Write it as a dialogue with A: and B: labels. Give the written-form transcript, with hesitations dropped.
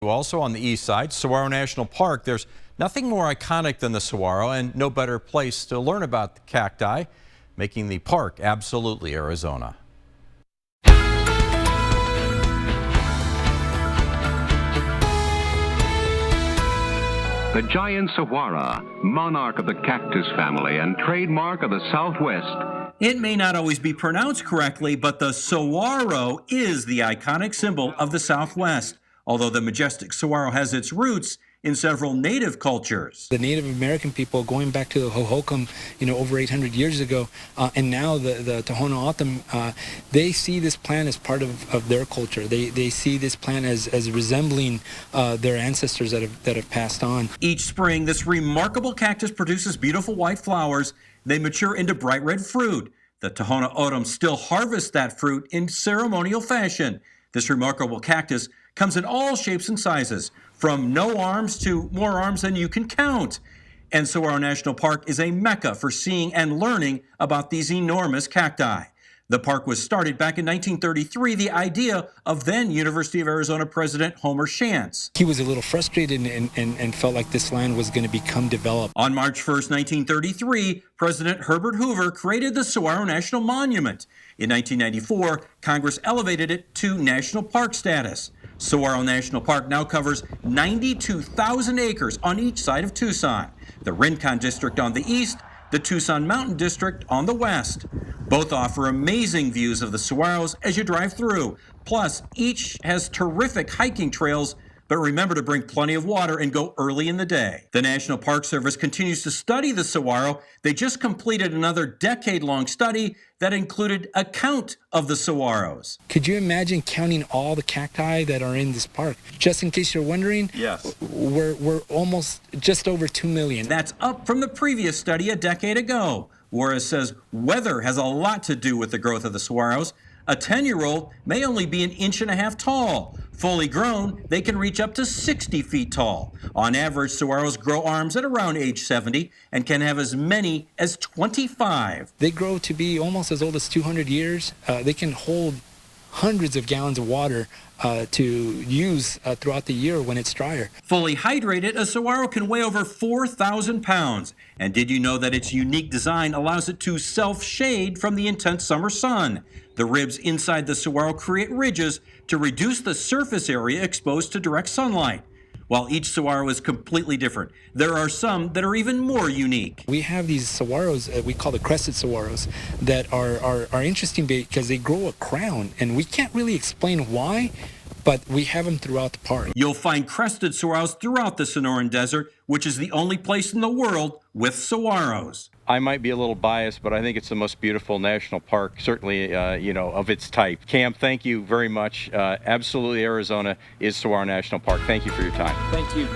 A: Also on the east side, Saguaro National Park. There's nothing more iconic than the saguaro, and no better place to learn about the cacti, making the park absolutely Arizona.
B: The giant saguaro, monarch of the cactus family and trademark of the Southwest.
C: It may not always be pronounced correctly, but the saguaro is the iconic symbol of the Southwest, although the majestic saguaro has its roots in several native cultures.
D: The Native American people going back to the Hohokam, over 800 years ago, and now the Tohono O'odham, they see this plant as part of their culture. They see this plant as resembling their ancestors that have passed on.
C: Each spring, this remarkable cactus produces beautiful white flowers. They mature into bright red fruit. The Tohono O'odham still harvest that fruit in ceremonial fashion. This remarkable cactus comes in all shapes and sizes, from no arms to more arms than you can count. And Saguaro National Park is a mecca for seeing and learning about these enormous cacti. The park was started back in 1933, the idea of then University of Arizona President Homer Shantz.
D: He was a little frustrated and felt like this land was going to become developed.
C: On March 1st, 1933, President Herbert Hoover created the Saguaro National Monument. In 1994, Congress elevated it to national park status. Saguaro National Park now covers 92,000 acres on each side of Tucson, the Rincon District on the east, the Tucson Mountain District on the west. Both offer amazing views of the saguaros as you drive through. Plus, each has terrific hiking trails, but remember to bring plenty of water and go early in the day. The National Park Service continues to study the saguaro. They just completed another decade-long study that included a count of the saguaros.
D: Could you imagine counting all the cacti that are in this park? Just in case you're wondering,
C: yes,
D: we're almost just over 2 million.
C: That's up from the previous study a decade ago. Juarez says weather has a lot to do with the growth of the saguaros. A 10-year-old may only be 1.5 inches tall. Fully grown, they can reach up to 60 feet tall. On average, saguaros grow arms at around age 70 and can have as many as 25.
D: They grow to be almost as old as 200 years. They can hold hundreds of gallons of water to use throughout the year when it's drier.
C: Fully hydrated, a saguaro can weigh over 4,000 pounds. And did you know that its unique design allows it to self-shade from the intense summer sun? The ribs inside the saguaro create ridges to reduce the surface area exposed to direct sunlight. While each saguaro is completely different, there are some that are even more unique.
D: We have these saguaros, we call the crested saguaros, that are interesting because they grow a crown, and we can't really explain why, but we have them throughout the park.
C: You'll find crested saguaros throughout the Sonoran Desert, which is the only place in the world with saguaros.
E: I might be a little biased, but I think it's the most beautiful national park, certainly, of its type. Cam, thank you very much. Absolutely, Arizona is Saguaro National Park. Thank you for your time.
D: Thank you.